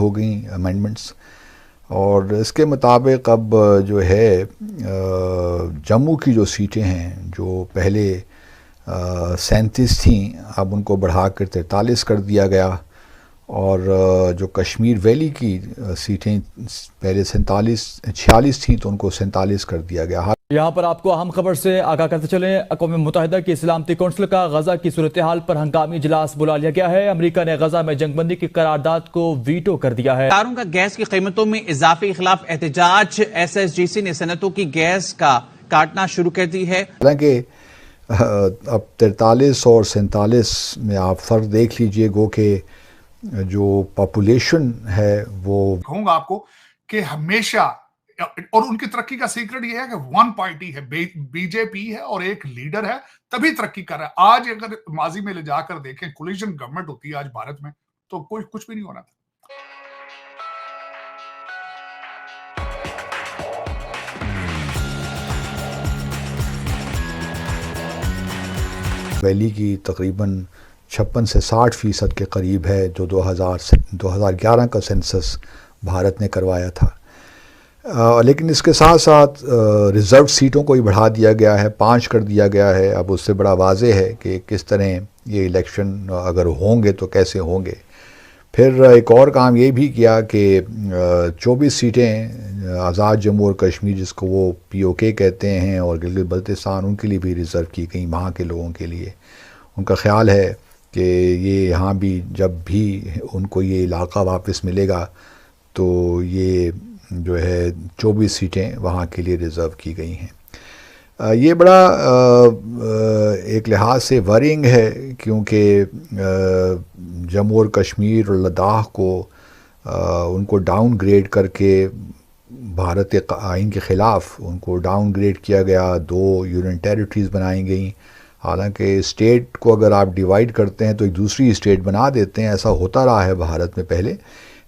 ہو گئیں امینڈمنٹس، اور اس کے مطابق اب جو ہے جموں کی جو سیٹیں ہیں جو پہلے 37 تھیں، اب ان کو بڑھا کر 43 کر دیا گیا، اور جو کشمیر ویلی کی سیٹیں پہلے 46 تھیں تو ان کو 47 کر دیا گیا۔ یہاں پر آپ کو اہم خبر سے آگاہ کرتے چلیں، اقوام متحدہ کی سلامتی کونسل کا غزہ کی صورتحال پر ہنگامی اجلاس بلا لیا گیا ہے۔ امریکہ نے غزہ میں جنگ بندی کی قرارداد کو ویٹو کر دیا ہے۔ کاروں کا گیس کی قیمتوں میں اضافے کے خلاف احتجاج، ایس ایس جی سی نے صنعتوں کی گیس کا کاٹنا شروع کر دی ہے۔ حالانکہ اب 43 اور 47 میں آپ فرق دیکھ لیجئے، گو کہ جو پاپولیشن ہے وہ کہوں گا آپ کو کہ ہمیشہ، اور ان کی ترقی کا سیکرٹ یہ ہے کہ ون پارٹی ہے، بی جے پی ہے اور ایک لیڈر ہے، تبھی ترقی کر رہا ہے۔ آج اگر ماضی میں لے جا کر دیکھیں کولیشن گورنمنٹ ہوتی ہے آج بھارت میں تو کچھ بھی نہیں ہونا تھا۔ ویلی کی تقریباً 56 سے 60% کے قریب ہے، جو 2011 کا سینسس بھارت نے کروایا تھا۔ لیکن اس کے ساتھ ساتھ ریزرو سیٹوں کو ہی بڑھا دیا گیا ہے، 5 کر دیا گیا ہے۔ اب اس سے بڑا واضح ہے کہ کس طرح یہ الیکشن اگر ہوں گے تو کیسے ہوں گے۔ پھر ایک اور کام یہ بھی کیا کہ 24 سیٹیں آزاد جموں اور کشمیر، جس کو وہ پی او کے کہتے ہیں، اور گلگت بلتستان، ان کے لیے بھی ریزرو کی گئیں، وہاں کے لوگوں کے لیے۔ ان کا خیال ہے کہ یہ یہاں بھی جب بھی ان کو یہ علاقہ واپس ملے گا تو یہ جو ہے 24 سیٹیں وہاں کے لیے ریزرو کی گئی ہیں۔ یہ بڑا ایک لحاظ سے ورینگ ہے، کیونکہ جموں اور کشمیر اور لداخ کو ان کو ڈاؤن گریڈ کر کے بھارت آئین کے خلاف ان کو ڈاؤن گریڈ کیا گیا، 2 یونین ٹیریٹریز بنائی گئیں۔ حالانکہ اسٹیٹ کو اگر آپ ڈیوائیڈ کرتے ہیں تو ایک دوسری اسٹیٹ بنا دیتے ہیں، ایسا ہوتا رہا ہے بھارت میں پہلے،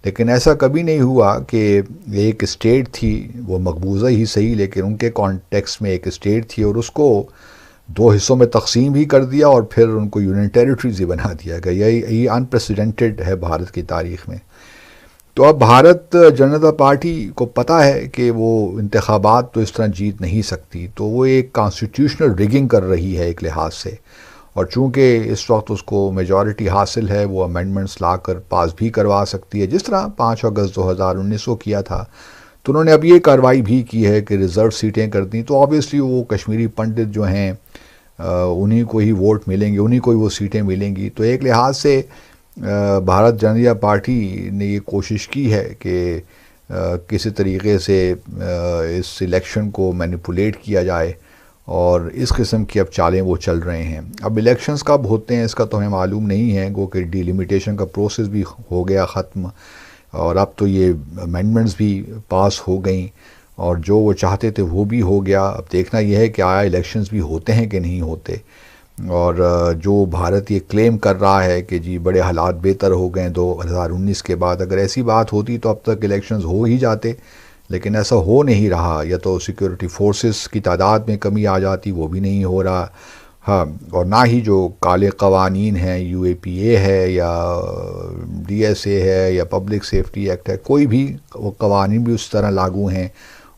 لیکن ایسا کبھی نہیں ہوا کہ ایک اسٹیٹ تھی، وہ مقبوضہ ہی صحیح لیکن ان کے کانٹیکس میں ایک اسٹیٹ تھی، اور اس کو 2 حصوں میں تقسیم بھی کر دیا اور پھر ان کو یونین ٹیریٹریز ہی بنا دیا گیا۔ یہ انپریسیڈنٹڈ ہے بھارت کی تاریخ میں۔ تو اب بھارت جنتا پارٹی کو پتہ ہے کہ وہ انتخابات تو اس طرح جیت نہیں سکتی، تو وہ ایک کانسٹیٹیوشنل ریگنگ کر رہی ہے ایک لحاظ سے، اور چونکہ اس وقت اس کو میجورٹی حاصل ہے، وہ امینڈمنٹس لا کر پاس بھی کروا سکتی ہے، جس طرح 5 اگست 2019 کو کیا تھا۔ تو انہوں نے اب یہ کارروائی بھی کی ہے کہ ریزرو سیٹیں کر دیں، تو آبویسلی وہ کشمیری پنڈت جو ہیں انہی کو ہی ووٹ ملیں گے، انہی کو ہی وہ سیٹیں ملیں گی۔ تو ایک لحاظ سے بھارت جنتا پارٹی نے یہ کوشش کی ہے کہ کسی طریقے سے اس الیکشن کو مینیپولیٹ کیا جائے، اور اس قسم کی اب چالیں وہ چل رہے ہیں۔ اب الیکشنز کب ہوتے ہیں اس کا تو ہمیں معلوم نہیں ہے، گو کہ ڈی لیمیٹیشن کا پروسیس بھی ہو گیا ختم، اور اب تو یہ امینڈمنٹس بھی پاس ہو گئیں، اور جو وہ چاہتے تھے وہ بھی ہو گیا۔ اب دیکھنا یہ ہے کہ آیا الیکشنز بھی ہوتے ہیں کہ نہیں ہوتے، اور جو بھارت یہ کلیم کر رہا ہے کہ جی بڑے حالات بہتر ہو گئے 2019 کے بعد، اگر ایسی بات ہوتی تو اب تک الیکشنز ہو ہی جاتے، لیکن ایسا ہو نہیں رہا۔ یا تو سیکیورٹی فورسز کی تعداد میں کمی آ جاتی، وہ بھی نہیں ہو رہا، ہاں، اور نہ ہی جو کالے قوانین ہیں، یو اے پی اے ہے یا ڈی ایس اے ہے یا پبلک سیفٹی ایکٹ ہے، کوئی بھی وہ قوانین بھی اس طرح لاگو ہیں،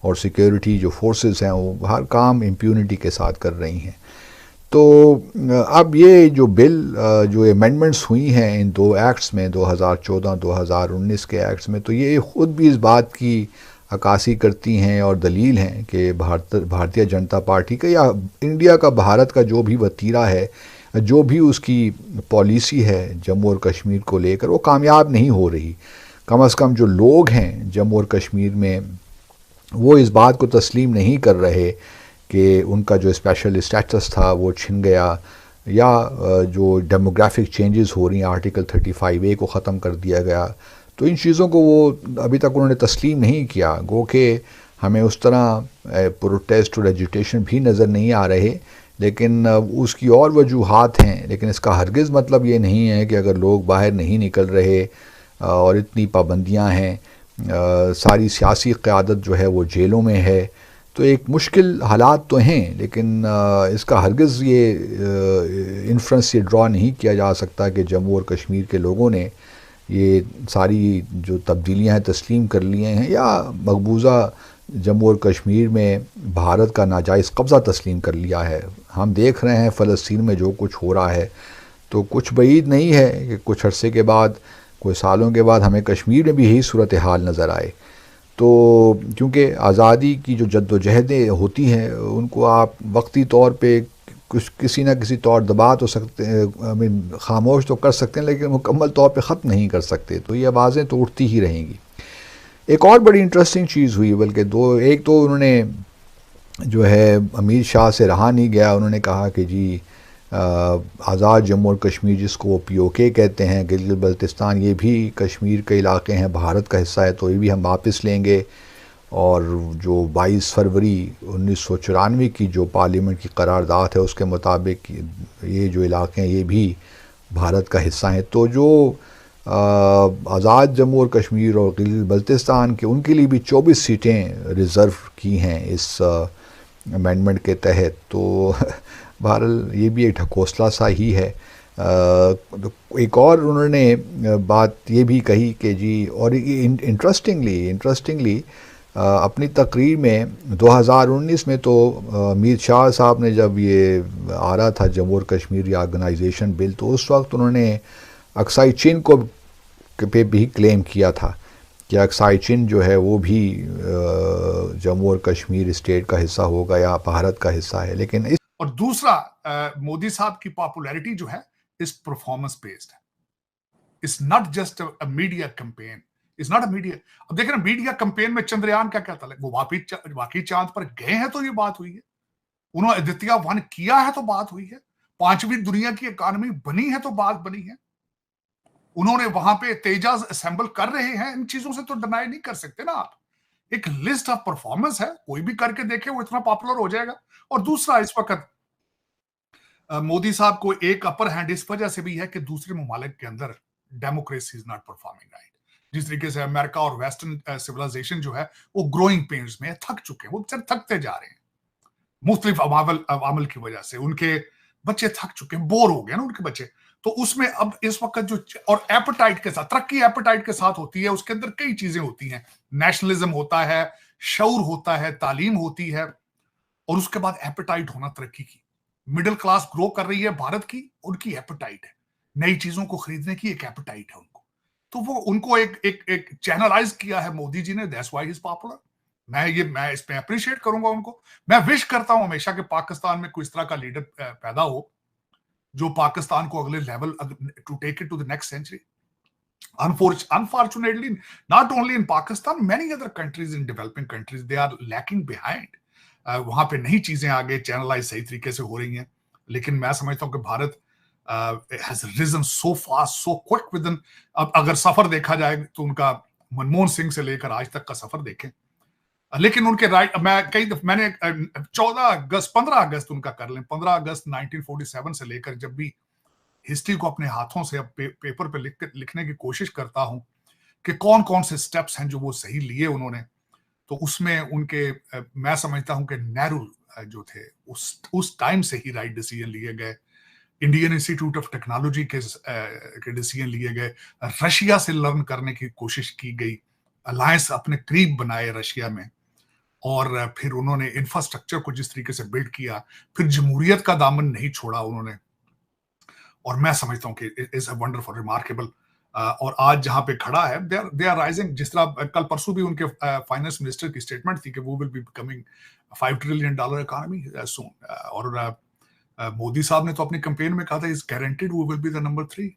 اور سیکیورٹی جو فورسز ہیں وہ ہر کام امپیونٹی کے ساتھ کر رہی ہیں۔ تو اب یہ جو بل جو امینڈمنٹس ہوئی ہیں ان 2 ایکٹس میں، 2014 2019 کے ایکٹس میں، تو یہ خود بھی اس بات کی عکاسی کرتی ہیں اور دلیل ہیں کہ بھارتیہ جنتا پارٹی کا یا انڈیا کا، بھارت کا جو بھی وتیرہ ہے، جو بھی اس کی پالیسی ہے جموں اور کشمیر کو لے کر، وہ کامیاب نہیں ہو رہی۔ کم از کم جو لوگ ہیں جموں اور کشمیر میں، وہ اس بات کو تسلیم نہیں کر رہے کہ ان کا جو اسپیشل اسٹیٹس تھا وہ چھن گیا، یا جو ڈیموگرافک چینجز ہو رہی ہیں، آرٹیکل 35A کو ختم کر دیا گیا، تو ان چیزوں کو وہ ابھی تک انہوں نے تسلیم نہیں کیا۔ گو کہ ہمیں اس طرح پروٹیسٹ اور ایجیٹیشن بھی نظر نہیں آ رہے، لیکن اس کی اور وجوہات ہیں، لیکن اس کا ہرگز مطلب یہ نہیں ہے کہ اگر لوگ باہر نہیں نکل رہے اور اتنی پابندیاں ہیں، ساری سیاسی قیادت جو ہے وہ جیلوں میں ہے، تو ایک مشکل حالات تو ہیں، لیکن اس کا ہرگز یہ انفرنس یہ ڈرا نہیں کیا جا سکتا کہ جموں اور کشمیر کے لوگوں نے یہ ساری جو تبدیلیاں ہیں تسلیم کر لیے ہیں، یا مقبوضہ جموں اور کشمیر میں بھارت کا ناجائز قبضہ تسلیم کر لیا ہے. ہم دیکھ رہے ہیں فلسطین میں جو کچھ ہو رہا ہے، تو کچھ بعید نہیں ہے کہ کچھ عرصے کے بعد، کوئی سالوں کے بعد ہمیں کشمیر میں بھی یہی صورتحال نظر آئے. تو کیونکہ آزادی کی جو جد و جہدیں ہوتی ہیں ان کو آپ وقتی طور پہ کسی نہ کسی طور دبا تو سکتے ہیں، خاموش تو کر سکتے ہیں، لیکن مکمل طور پہ ختم نہیں کر سکتے. تو یہ آوازیں تو اٹھتی ہی رہیں گی. ایک اور بڑی انٹرسٹنگ چیز ہوئی، بلکہ ایک تو انہوں نے جو ہے امیر شاہ سے رہا نہیں گیا، انہوں نے کہا کہ جی آزاد جموں اور کشمیر جس کو وہ POK کہتے ہیں، گلگت بلتستان، یہ بھی کشمیر کے علاقے ہیں، بھارت کا حصہ ہے، تو یہ بھی ہم واپس لیں گے. اور جو 22 فروری 1994 کی جو پارلیمنٹ کی قرارداد ہے اس کے مطابق یہ جو علاقے ہیں یہ بھی بھارت کا حصہ ہیں. تو جو آزاد جموں اور کشمیر اور گلگت بلتستان کے، ان کے لیے بھی 24 سیٹیں ریزرو کی ہیں اس امینڈمنٹ کے تحت. تو بہرحال یہ بھی ایک ڈھکوسلا سا ہی ہے. ایک اور انہوں نے بات یہ بھی کہی کہ جی، اور انٹرسٹنگلی اپنی تقریر میں 2019 میں تو امیر شاہ صاحب نے جب یہ آ رہا تھا جموں اور کشمیر ریآرگنائزیشن بل، تو اس وقت انہوں نے اکسائی چین کو پہ بھی کلیم کیا تھا کہ اکسائی چین جو ہے وہ بھی جموں اور کشمیر اسٹیٹ کا حصہ ہوگا یا بھارت کا حصہ ہے. لیکن اور دوسرا مودی صاحب کی پاپولیرٹی جو ہے اس پرفارمنس بیسڈ ہے. It's not just a media campaign. It's not a media. اب دیکھیں نا، میڈیا کمپین میں چندریان کا کیا تعلق؟ وہ واقعی چاند پر گئے ہیں تو یہ بات ہوئی ہے. انہوں نے آدتیہ 1 کیا ہے تو بات ہوئی ہے. 5ویں دنیا کی اکانومی بنی ہے تو بات بنی ہے. انہوں نے وہاں پہ تیجاز اسمبل کر رہے ہیں. ان چیزوں سے تو ڈینائی نہیں کر سکتے نا آپ. ایک لسٹ آف پرفارمنس ہے، کوئی بھی کر کے دیکھے وہ اتنا پاپولر ہو جائے گا. اور دوسرا، اس وقت مودی صاحب کو ایک اپر ہینڈ اس وجہ سے بھی ہے کہ دوسرے ممالک کے اندر democracy is not performing right. جس طریقے سے امریکہ اور ویسٹرن سویلائزیشن جو ہے وہ گروئنگ پینز میں تھک چکے ہیں. وہ تھکتے جا رہے ہیں مختلف عوامل کی وجہ سے. ان کے بچے تھک چکے ہیں، بور ہو گئے نا ان کے بچے. تو اس میں اب اس وقت جو اور ایپیٹائٹ کے ساتھ، ترقی ایپیٹائٹ کے ساتھ ہوتی ہے. اس کے اندر کئی چیزیں ہوتی ہیں. نیشنلزم ہوتا ہے، شعور ہوتا ہے، تعلیم ہوتی ہے، اور اس کے بعد ایپیٹائٹ ہونا ترقی کی. مڈل کلاس گرو کر رہی ہے بھارت کی، ان کی ایپیٹائٹ ہے، نئی چیزوں کو خریدنے کی ایک ایپیٹائٹ ہے ان کو. تو وہ ان کو ایک چینلائز کیا ہے مودی جی نے. That's why he is popular. میں اس پہ اپریشیٹ کروں گا ان کو. میں وش کرتا ہوں ہمیشہ کہ پاکستان میں کوئی اس طرح کا لیڈر پیدا ہو جو پاکستان کو اگلے level to take it to the next century. Unfortunately, not only in Pakistan, many other countries in developing countries, they are lacking behind. وہاں پہ نئی چیزیں آگے چینلائز صحیح طریقے سے ہو رہی ہیں. لیکن میں سمجھتا ہوں کہ Bharat has risen so fast, so quick within. اب اگر سفر دیکھا جائے تو ان کا منموہن سنگھ سے لے کر آج تک کا سفر دیکھیں. لیکن ان کے رائٹ، میں نے 15 اگست ان کا کر لیں. 15 اگست 1947 سے لے کر جب بھی ہسٹری کو اپنے ہاتھوں سے پیپر پہ لکھنے کی کوشش کرتا ہوں کہ کون کون سے سٹیپس ہیں جو وہ صحیح لیے انہوں نے، تو اس میں ان کے میں سمجھتا ہوں کہ نہرو جو تھے اس ٹائم سے ہی رائٹ ڈیسیجن لیے گئے. انڈین انسٹیٹیوٹ آف ٹیکنالوجی کے ڈیسیجن لیے گئے. رشیا سے لرن کرنے کی کوشش کی گئی. الائنس اپنے قریب بنائے رشیا میں. اور پھر انہوں نے انفراسٹرکچر کو جس طریقے سے بلڈ کیا، پھر جمہوریت کا دامن نہیں چھوڑا انہوں نے. اور میں سمجھتا ہوں کہ از اے ونڈرفل، ریمارکیبل. اور آج جہاں پہ کھڑا ہے دے آر رائزنگ. جس طرح کل پرسوں بھی ان کے فائنانس منسٹر کی اسٹیٹمنٹ تھی کہ وہ will be becoming $5 trillion economy soon. اور مودی صاحب نے تو اپنی کمپین میں کہا تھا is guaranteed we will be the number 3.